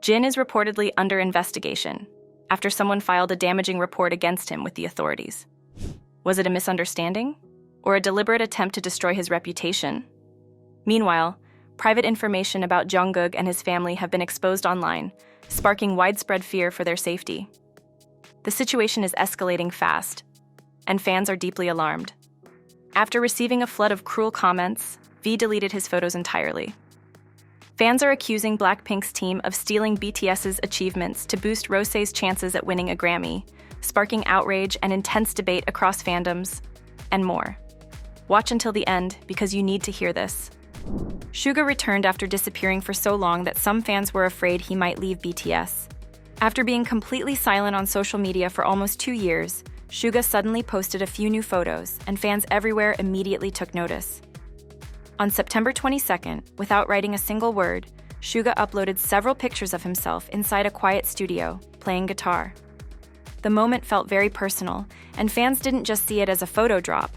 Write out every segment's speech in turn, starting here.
Jin is reportedly under investigation after someone filed a damaging report against him with the authorities. Was it a misunderstanding or a deliberate attempt to destroy his reputation? Meanwhile, private information about Jungkook and his family have been exposed online, sparking widespread fear for their safety. The situation is escalating fast, and fans are deeply alarmed. After receiving a flood of cruel comments, V deleted his photos entirely. Fans are accusing Blackpink's team of stealing BTS's achievements to boost Rose's chances at winning a Grammy, sparking outrage and intense debate across fandoms, and more. Watch until the end because you need to hear this. Suga returned after disappearing for so long that some fans were afraid he might leave BTS. After being completely silent on social media for almost 2 years, Suga suddenly posted a few new photos, and fans everywhere immediately took notice. On September 22nd, without writing a single word, Suga uploaded several pictures of himself inside a quiet studio, playing guitar. The moment felt very personal, and fans didn't just see it as a photo drop.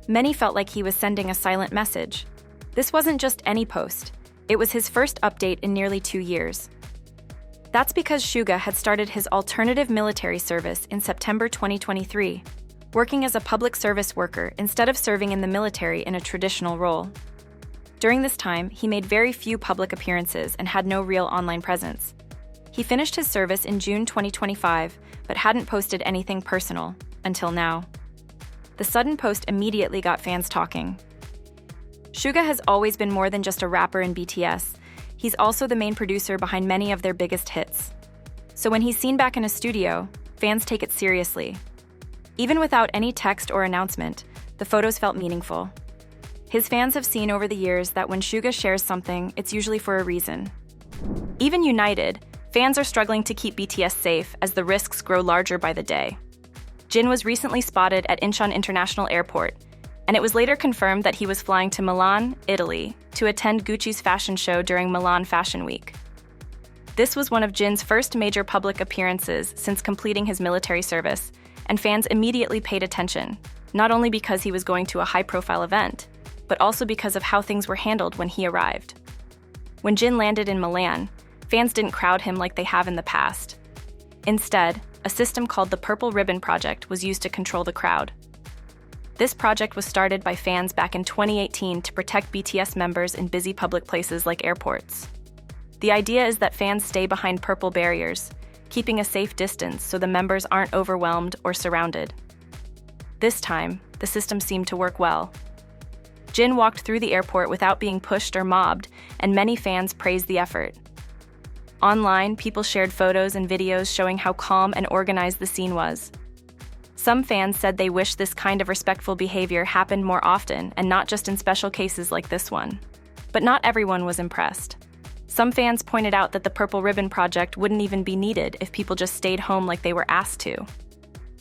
Many felt like he was sending a silent message. This wasn't just any post. It was his first update in nearly 2 years. That's because Suga had started his alternative military service in September 2023, working as a public service worker instead of serving in the military in a traditional role. During this time, he made very few public appearances and had no real online presence. He finished his service in June 2025, but hadn't posted anything personal, until now. The sudden post immediately got fans talking. Suga has always been more than just a rapper in BTS. He's also the main producer behind many of their biggest hits. So when he's seen back in a studio, fans take it seriously. Even without any text or announcement, the photos felt meaningful. His fans have seen over the years that when Suga shares something, it's usually for a reason. Even united, fans are struggling to keep BTS safe as the risks grow larger by the day. Jin was recently spotted at Incheon International Airport, and it was later confirmed that he was flying to Milan, Italy, to attend Gucci's fashion show during Milan Fashion Week. This was one of Jin's first major public appearances since completing his military service, and fans immediately paid attention, not only because he was going to a high-profile event, but also because of how things were handled when he arrived. When Jin landed in Milan, fans didn't crowd him like they have in the past. Instead, a system called the Purple Ribbon Project was used to control the crowd. This project was started by fans back in 2018 to protect BTS members in busy public places like airports. The idea is that fans stay behind purple barriers, keeping a safe distance so the members aren't overwhelmed or surrounded. This time, the system seemed to work well. Jin walked through the airport without being pushed or mobbed, and many fans praised the effort. Online, people shared photos and videos showing how calm and organized the scene was. Some fans said they wish this kind of respectful behavior happened more often and not just in special cases like this one. But not everyone was impressed. Some fans pointed out that the Purple Ribbon Project wouldn't even be needed if people just stayed home like they were asked to.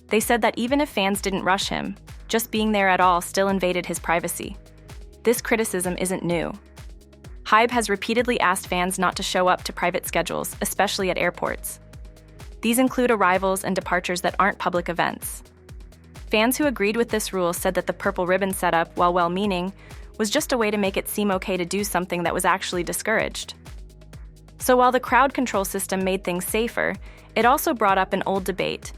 They said that even if fans didn't rush him, just being there at all still invaded his privacy. This criticism isn't new. HYBE has repeatedly asked fans not to show up to private schedules, especially at airports. These include arrivals and departures that aren't public events. Fans who agreed with this rule said that the Purple Ribbon setup, while well-meaning, was just a way to make it seem okay to do something that was actually discouraged. So while the crowd control system made things safer, it also brought up an old debate.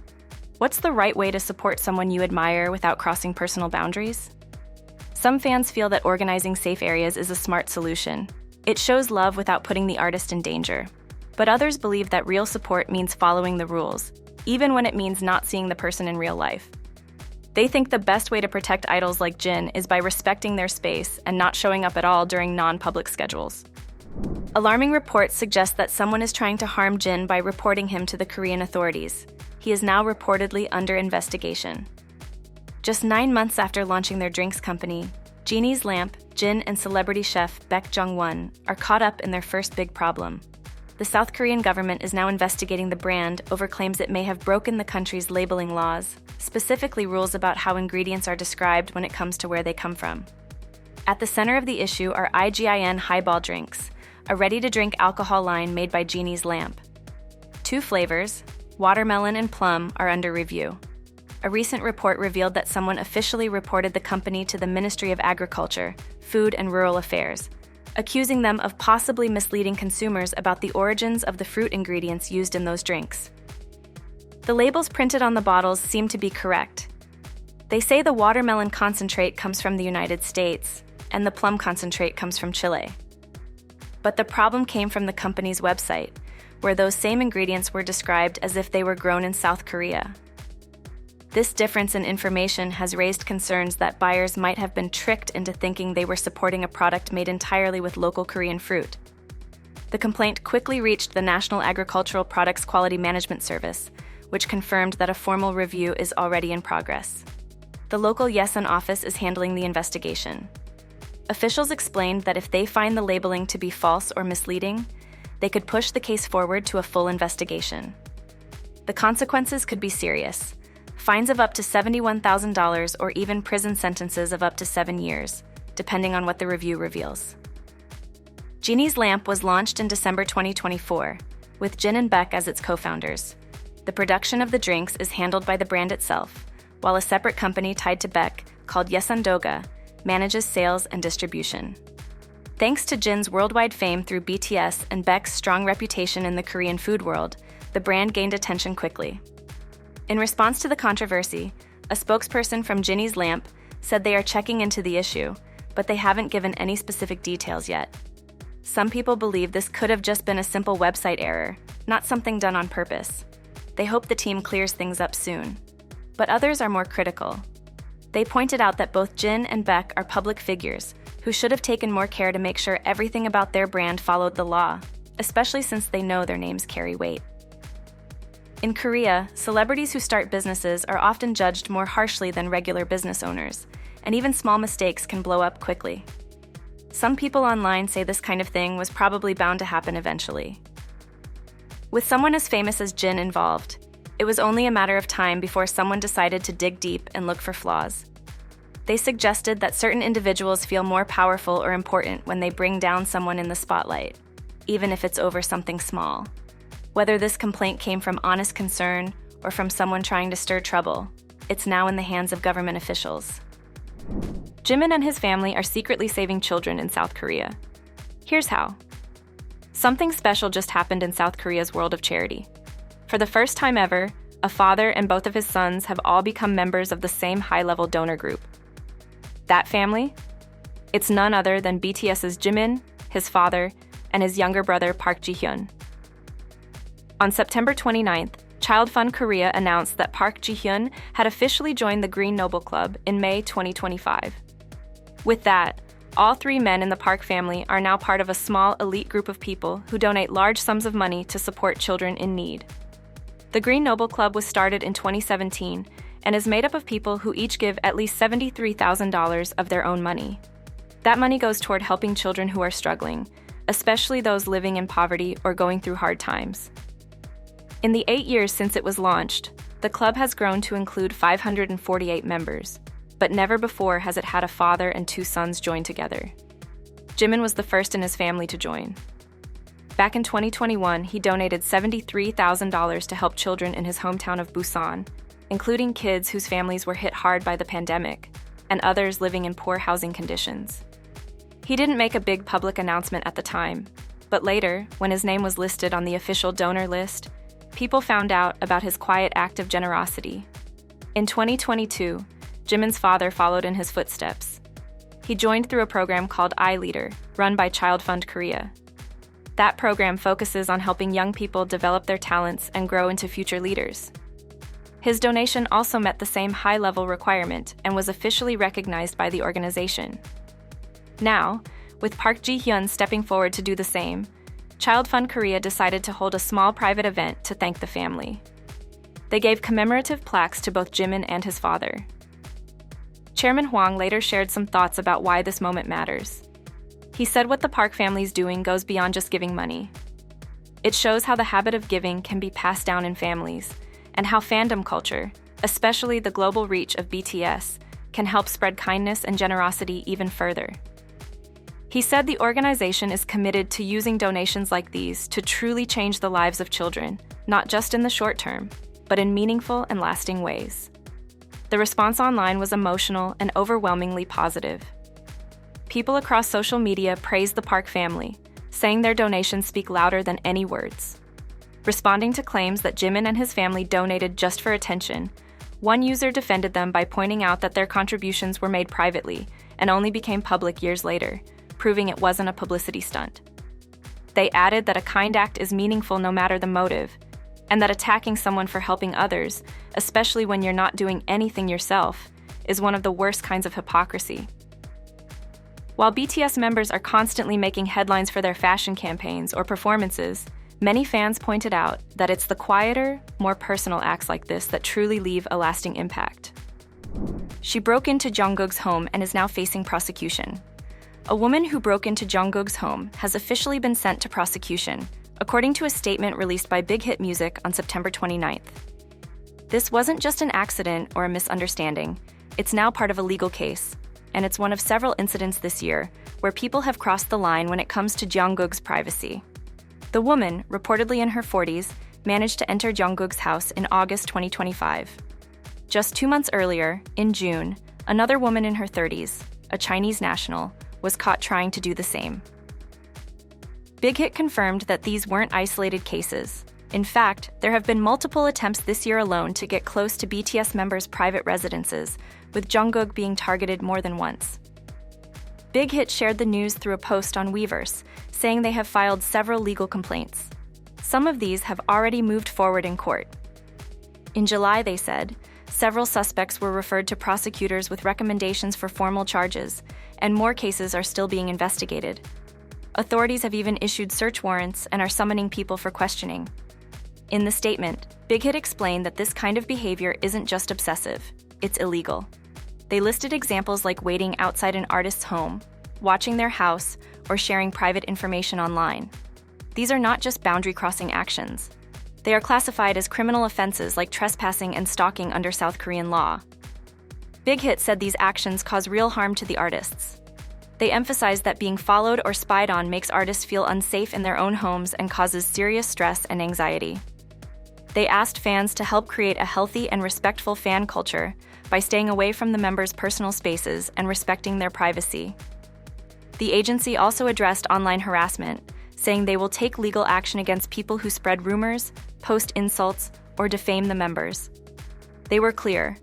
What's the right way to support someone you admire without crossing personal boundaries? Some fans feel that organizing safe areas is a smart solution. It shows love without putting the artist in danger. But others believe that real support means following the rules, even when it means not seeing the person in real life. They think the best way to protect idols like Jin is by respecting their space and not showing up at all during non-public schedules. Alarming reports suggest that someone is trying to harm Jin by reporting him to the Korean authorities. He is now reportedly under investigation. Just 9 months after launching their drinks company, Genie's Lamp, Jin and celebrity chef Baek Jung-won are caught up in their first big problem. The South Korean government is now investigating the brand over claims it may have broken the country's labeling laws, specifically rules about how ingredients are described when it comes to where they come from. At the center of the issue are IGIN Highball drinks, a ready-to-drink alcohol line made by Genie's Lamp. 2 flavors, watermelon and plum, are under review. A recent report revealed that someone officially reported the company to the Ministry of Agriculture, Food and Rural Affairs, accusing them of possibly misleading consumers about the origins of the fruit ingredients used in those drinks. The labels printed on the bottles seem to be correct. They say the watermelon concentrate comes from the United States, and the plum concentrate comes from Chile. But the problem came from the company's website, where those same ingredients were described as if they were grown in South Korea. This difference in information has raised concerns that buyers might have been tricked into thinking they were supporting a product made entirely with local Korean fruit. The complaint quickly reached the National Agricultural Products Quality Management Service, which confirmed that a formal review is already in progress. The local Yesan office is handling the investigation. Officials explained that if they find the labeling to be false or misleading, they could push the case forward to a full investigation. The consequences could be serious: fines of up to $71,000 or even prison sentences of up to 7 years, depending on what the review reveals. Genie's Lamp was launched in December 2024, with Jin and Beck as its co-founders. The production of the drinks is handled by the brand itself, while a separate company tied to Beck, called Yesandoga, manages sales and distribution. Thanks to Jin's worldwide fame through BTS and Beck's strong reputation in the Korean food world, the brand gained attention quickly. In response to the controversy, a spokesperson from Genie's Lamp said they are checking into the issue, but they haven't given any specific details yet. Some people believe this could have just been a simple website error, not something done on purpose. They hope the team clears things up soon. But others are more critical. They pointed out that both Jin and Beck are public figures who should have taken more care to make sure everything about their brand followed the law, especially since they know their names carry weight. In Korea, celebrities who start businesses are often judged more harshly than regular business owners, and even small mistakes can blow up quickly. Some people online say this kind of thing was probably bound to happen eventually. With someone as famous as Jin involved, it was only a matter of time before someone decided to dig deep and look for flaws. They suggested that certain individuals feel more powerful or important when they bring down someone in the spotlight, even if it's over something small. Whether this complaint came from honest concern or from someone trying to stir trouble, it's now in the hands of government officials. Jimin and his family are secretly saving children in South Korea. Here's how. Something special just happened in South Korea's world of charity. For the first time ever, a father and both of his sons have all become members of the same high-level donor group. That family? It's none other than BTS's Jimin, his father, and his younger brother Park Ji-hyun. On September 29th, Child Fund Korea announced that Park Ji-hyun had officially joined the Green Noble Club in May 2025. With that, all 3 men in the Park family are now part of a small elite group of people who donate large sums of money to support children in need. The Green Noble Club was started in 2017 and is made up of people who each give at least $73,000 of their own money. That money goes toward helping children who are struggling, especially those living in poverty or going through hard times. In the 8 years since it was launched, the club has grown to include 548 members, but never before has it had a father and 2 sons join together. Jimin was the first in his family to join. Back in 2021, he donated $73,000 to help children in his hometown of Busan, including kids whose families were hit hard by the pandemic, and others living in poor housing conditions. He didn't make a big public announcement at the time, but later, when his name was listed on the official donor list, people found out about his quiet act of generosity. In 2022, Jimin's father followed in his footsteps. He joined through a program called iLeader, run by Child Fund Korea. That program focuses on helping young people develop their talents and grow into future leaders. His donation also met the same high-level requirement and was officially recognized by the organization. Now, with Park Ji-hyun stepping forward to do the same, Child Fund Korea decided to hold a small private event to thank the family. They gave commemorative plaques to both Jimin and his father. Chairman Hwang later shared some thoughts about why this moment matters. He said what the Park family's doing goes beyond just giving money. It shows how the habit of giving can be passed down in families, and how fandom culture, especially the global reach of BTS, can help spread kindness and generosity even further. He said the organization is committed to using donations like these to truly change the lives of children, not just in the short term, but in meaningful and lasting ways. The response online was emotional and overwhelmingly positive. People across social media praised the Park family, saying their donations speak louder than any words. Responding to claims that Jimin and his family donated just for attention, one user defended them by pointing out that their contributions were made privately and only became public years later, proving it wasn't a publicity stunt. They added that a kind act is meaningful no matter the motive, and that attacking someone for helping others, especially when you're not doing anything yourself, is one of the worst kinds of hypocrisy. While BTS members are constantly making headlines for their fashion campaigns or performances, many fans pointed out that it's the quieter, more personal acts like this that truly leave a lasting impact. She broke into Jungkook's home and is now facing prosecution. A woman who broke into Jungkook's home has officially been sent to prosecution, according to a statement released by Big Hit Music on September 29th. This wasn't just an accident or a misunderstanding, it's now part of a legal case, and it's one of several incidents this year where people have crossed the line when it comes to Jungkook's privacy. The woman, reportedly in her 40s, managed to enter Jungkook's house in August 2025. Just 2 months earlier, in June, another woman in her 30s, a Chinese national, was caught trying to do the same. Big Hit confirmed that these weren't isolated cases. In fact, there have been multiple attempts this year alone to get close to BTS members' private residences, with Jungkook being targeted more than once. Big Hit shared the news through a post on Weverse, saying they have filed several legal complaints. Some of these have already moved forward in court. In July, they said, several suspects were referred to prosecutors with recommendations for formal charges, and more cases are still being investigated. Authorities have even issued search warrants and are summoning people for questioning. In the statement, Big Hit explained that this kind of behavior isn't just obsessive, it's illegal. They listed examples like waiting outside an artist's home, watching their house, or sharing private information online. These are not just boundary-crossing actions. They are classified as criminal offenses like trespassing and stalking under South Korean law. Big Hit said these actions cause real harm to the artists. They emphasized that being followed or spied on makes artists feel unsafe in their own homes and causes serious stress and anxiety. They asked fans to help create a healthy and respectful fan culture by staying away from the members' personal spaces and respecting their privacy. The agency also addressed online harassment, saying they will take legal action against people who spread rumors, post insults, or defame the members. They were clear.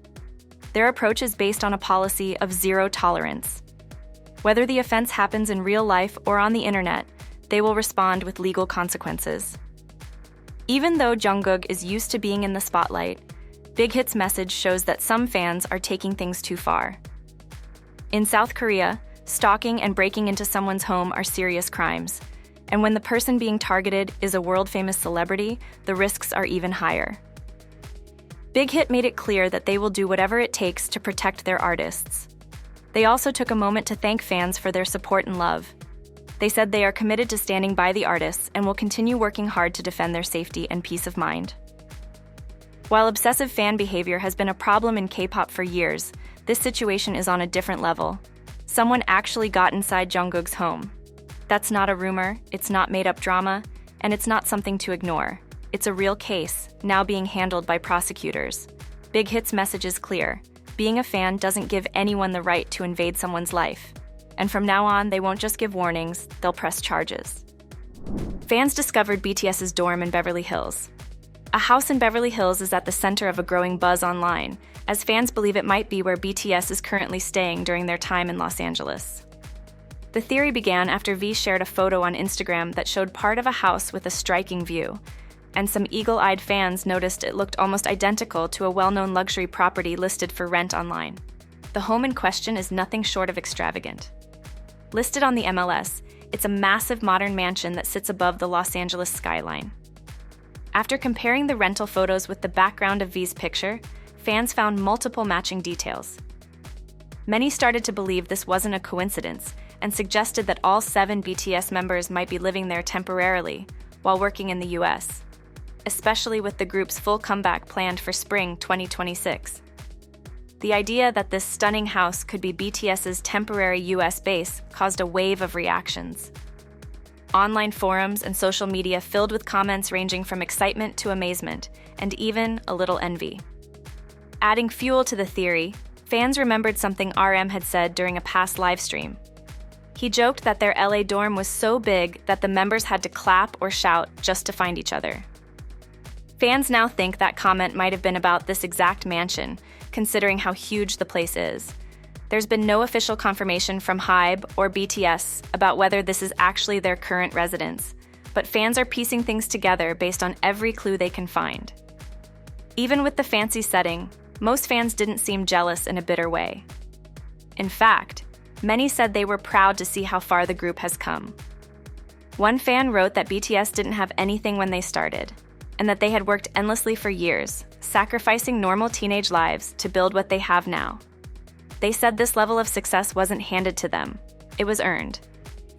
Their approach is based on a policy of zero tolerance. Whether the offense happens in real life or on the internet, they will respond with legal consequences. Even though Jungkook is used to being in the spotlight, Big Hit's message shows that some fans are taking things too far. In South Korea, stalking and breaking into someone's home are serious crimes, and when the person being targeted is a world-famous celebrity, the risks are even higher. Big Hit made it clear that they will do whatever it takes to protect their artists. They also took a moment to thank fans for their support and love. They said they are committed to standing by the artists and will continue working hard to defend their safety and peace of mind. While obsessive fan behavior has been a problem in K-pop for years, this situation is on a different level. Someone actually got inside Jungkook's home. That's not a rumor, it's not made-up drama, and it's not something to ignore. It's a real case, now being handled by prosecutors. Big Hit's message is clear. Being a fan doesn't give anyone the right to invade someone's life. And from now on, they won't just give warnings, they'll press charges. Fans discovered BTS's dorm in Beverly Hills. A house in Beverly Hills is at the center of a growing buzz online, as fans believe it might be where BTS is currently staying during their time in Los Angeles. The theory began after V shared a photo on Instagram that showed part of a house with a striking view, and some eagle-eyed fans noticed it looked almost identical to a well-known luxury property listed for rent online. The home in question is nothing short of extravagant. Listed on the MLS, it's a massive modern mansion that sits above the Los Angeles skyline. After comparing the rental photos with the background of V's picture, fans found multiple matching details. Many started to believe this wasn't a coincidence and suggested that all 7 BTS members might be living there temporarily while working in the US, especially with the group's full comeback planned for spring 2026. The idea that this stunning house could be BTS's temporary US base caused a wave of reactions. Online forums and social media filled with comments ranging from excitement to amazement, and even a little envy. Adding fuel to the theory, fans remembered something RM had said during a past livestream. He joked that their LA dorm was so big that the members had to clap or shout just to find each other. Fans now think that comment might have been about this exact mansion, considering how huge the place is. There's been no official confirmation from HYBE or BTS about whether this is actually their current residence, but fans are piecing things together based on every clue they can find. Even with the fancy setting, most fans didn't seem jealous in a bitter way. In fact, many said they were proud to see how far the group has come. One fan wrote that BTS didn't have anything when they started, and that they had worked endlessly for years, sacrificing normal teenage lives to build what they have now. They said this level of success wasn't handed to them, it was earned,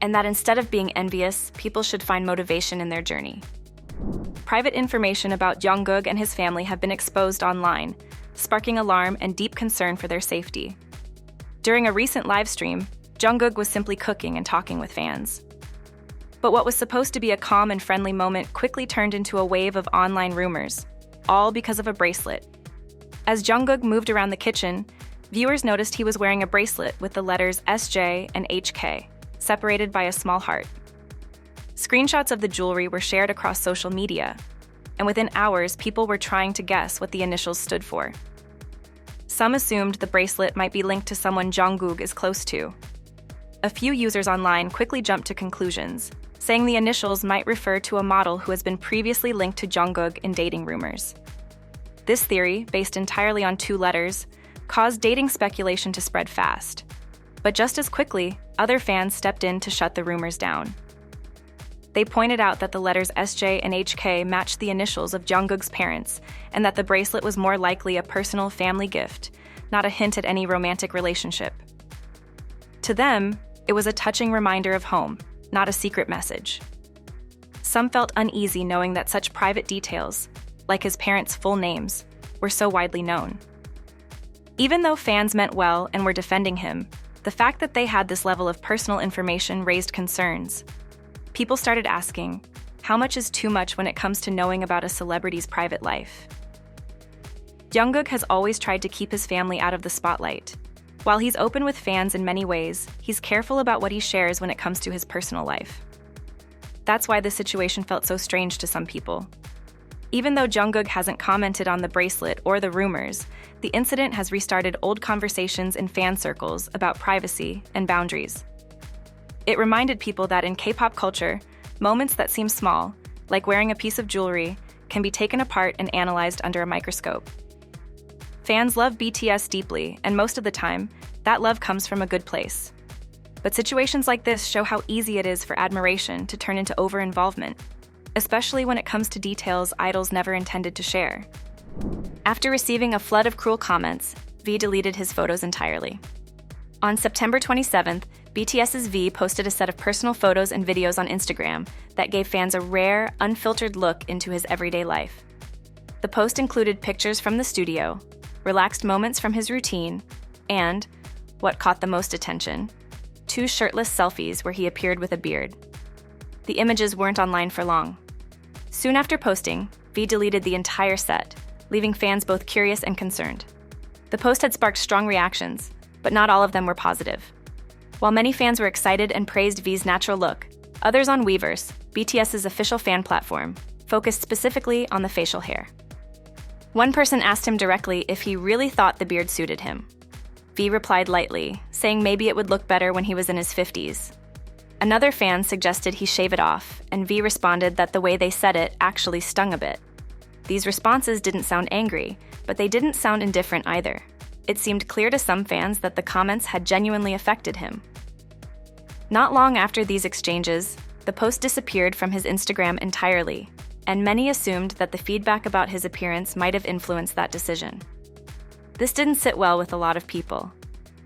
and that instead of being envious, people should find motivation in their journey. Private information about Jungkook and his family have been exposed online, sparking alarm and deep concern for their safety. During a recent live stream, Jungkook was simply cooking and talking with fans. But what was supposed to be a calm and friendly moment quickly turned into a wave of online rumors, all because of a bracelet. As Jungkook moved around the kitchen, viewers noticed he was wearing a bracelet with the letters SJ and HK, separated by a small heart. Screenshots of the jewelry were shared across social media, and within hours, people were trying to guess what the initials stood for. Some assumed the bracelet might be linked to someone Jungkook is close to. A few users online quickly jumped to conclusions, saying the initials might refer to a model who has been previously linked to Jungkook in dating rumors. This theory, based entirely on 2 letters, caused dating speculation to spread fast. But just as quickly, other fans stepped in to shut the rumors down. They pointed out that the letters SJ and HK matched the initials of Jungkook's parents, and that the bracelet was more likely a personal family gift, not a hint at any romantic relationship. To them, it was a touching reminder of home, not a secret message. Some felt uneasy knowing that such private details, like his parents' full names, were so widely known. Even though fans meant well and were defending him, the fact that they had this level of personal information raised concerns. People started asking, how much is too much when it comes to knowing about a celebrity's private life? Jungkook has always tried to keep his family out of the spotlight. While he's open with fans in many ways, he's careful about what he shares when it comes to his personal life. That's why this situation felt so strange to some people. Even though Jungkook hasn't commented on the bracelet or the rumors, the incident has restarted old conversations in fan circles about privacy and boundaries. It reminded people that in K-pop culture, moments that seem small, like wearing a piece of jewelry, can be taken apart and analyzed under a microscope. Fans love BTS deeply, and most of the time, that love comes from a good place. But situations like this show how easy it is for admiration to turn into over-involvement, especially when it comes to details idols never intended to share. After receiving a flood of cruel comments, V deleted his photos entirely. On September 27th, BTS's V posted a set of personal photos and videos on Instagram that gave fans a rare, unfiltered look into his everyday life. The post included pictures from the studio, relaxed moments from his routine, and, what caught the most attention, 2 shirtless selfies where he appeared with a beard. The images weren't online for long. Soon after posting, V deleted the entire set, leaving fans both curious and concerned. The post had sparked strong reactions, but not all of them were positive. While many fans were excited and praised V's natural look, others on Weverse, BTS's official fan platform, focused specifically on the facial hair. One person asked him directly if he really thought the beard suited him. V replied lightly, saying maybe it would look better when he was in his 50s. Another fan suggested he shave it off, and V responded that the way they said it actually stung a bit. These responses didn't sound angry, but they didn't sound indifferent either. It seemed clear to some fans that the comments had genuinely affected him. Not long after these exchanges, the post disappeared from his Instagram entirely, and many assumed that the feedback about his appearance might have influenced that decision. This didn't sit well with a lot of people.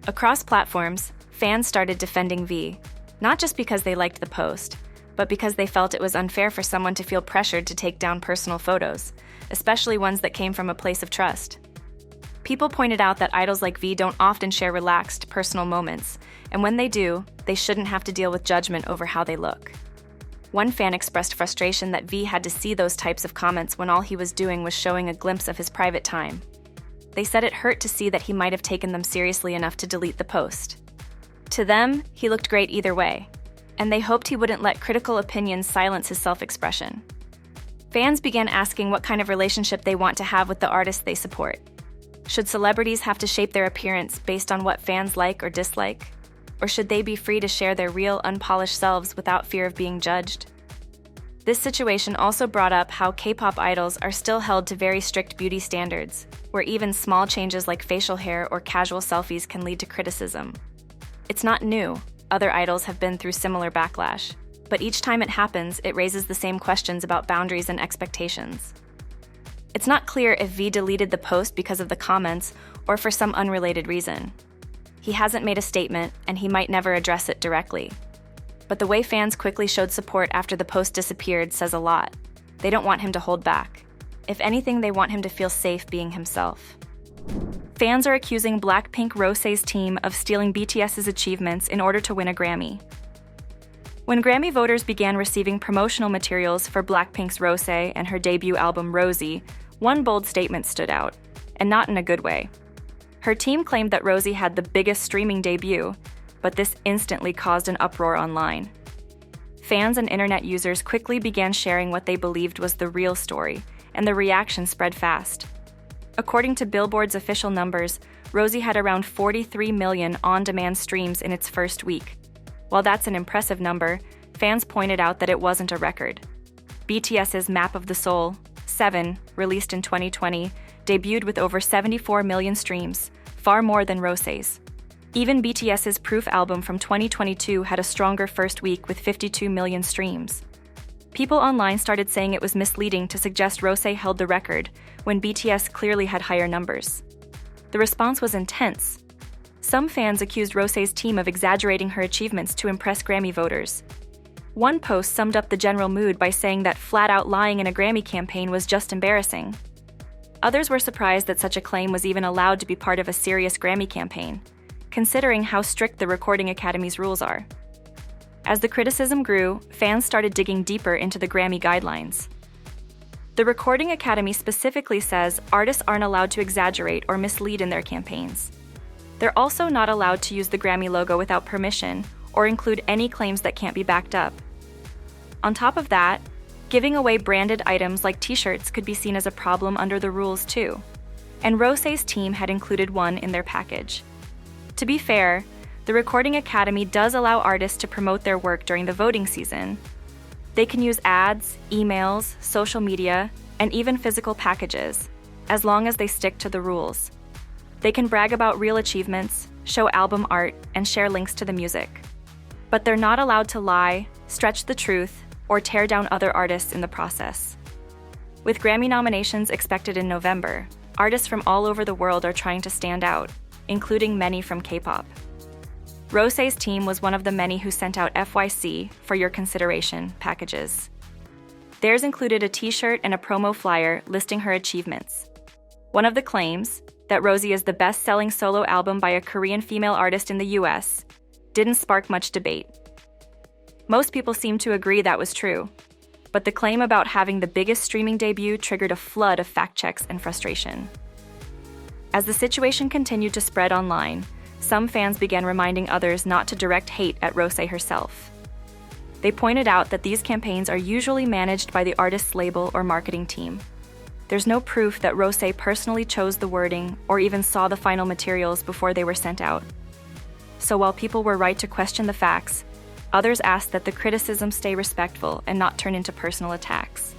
Across platforms, fans started defending V, not just because they liked the post, but because they felt it was unfair for someone to feel pressured to take down personal photos, especially ones that came from a place of trust. People pointed out that idols like V don't often share relaxed, personal moments, and when they do, they shouldn't have to deal with judgment over how they look. One fan expressed frustration that V had to see those types of comments when all he was doing was showing a glimpse of his private time. They said it hurt to see that he might have taken them seriously enough to delete the post. To them, he looked great either way, and they hoped he wouldn't let critical opinions silence his self-expression. Fans began asking what kind of relationship they want to have with the artists they support. Should celebrities have to shape their appearance based on what fans like or dislike? Or should they be free to share their real, unpolished selves without fear of being judged? This situation also brought up how K-pop idols are still held to very strict beauty standards, where even small changes like facial hair or casual selfies can lead to criticism. It's not new. Other idols have been through similar backlash, but each time it happens, it raises the same questions about boundaries and expectations. It's not clear if V deleted the post because of the comments or for some unrelated reason. He hasn't made a statement, and he might never address it directly. But the way fans quickly showed support after the post disappeared says a lot. They don't want him to hold back. If anything, they want him to feel safe being himself. Fans are accusing Blackpink Rosé's team of stealing BTS's achievements in order to win a Grammy. When Grammy voters began receiving promotional materials for Blackpink's Rosé and her debut album Rosie, one bold statement stood out, and not in a good way. Her team claimed that Rosie had the biggest streaming debut, but this instantly caused an uproar online. Fans and internet users quickly began sharing what they believed was the real story, and the reaction spread fast. According to Billboard's official numbers, Rosie had around 43 million on-demand streams in its first week. While that's an impressive number, fans pointed out that it wasn't a record. BTS's Map of the Soul, 7, released in 2020, debuted with over 74 million streams, far more than Rosé's. Even BTS's Proof album from 2022 had a stronger first week with 52 million streams. People online started saying it was misleading to suggest Rosé held the record when BTS clearly had higher numbers. The response was intense. Some fans accused Rosé's team of exaggerating her achievements to impress Grammy voters. One post summed up the general mood by saying that flat-out lying in a Grammy campaign was just embarrassing. Others were surprised that such a claim was even allowed to be part of a serious Grammy campaign, considering how strict the Recording Academy's rules are. As the criticism grew, fans started digging deeper into the Grammy guidelines. The Recording Academy specifically says artists aren't allowed to exaggerate or mislead in their campaigns. They're also not allowed to use the Grammy logo without permission or include any claims that can't be backed up. On top of that, giving away branded items like t-shirts could be seen as a problem under the rules too, and Rosé's team had included one in their package. To be fair, the Recording Academy does allow artists to promote their work during the voting season. They can use ads, emails, social media, and even physical packages, as long as they stick to the rules. They can brag about real achievements, show album art, and share links to the music. But they're not allowed to lie, stretch the truth, or tear down other artists in the process. With Grammy nominations expected in November, artists from all over the world are trying to stand out, including many from K-pop. Rosé's team was one of the many who sent out FYC, for your consideration, packages. Theirs included a t-shirt and a promo flyer listing her achievements. One of the claims, that Rosie is the best-selling solo album by a Korean female artist in the US, didn't spark much debate. Most people seemed to agree that was true, but the claim about having the biggest streaming debut triggered a flood of fact checks and frustration. As the situation continued to spread online, some fans began reminding others not to direct hate at Rosé herself. They pointed out that these campaigns are usually managed by the artist's label or marketing team. There's no proof that Rosé personally chose the wording or even saw the final materials before they were sent out. So while people were right to question the facts, others asked that the criticism stay respectful and not turn into personal attacks.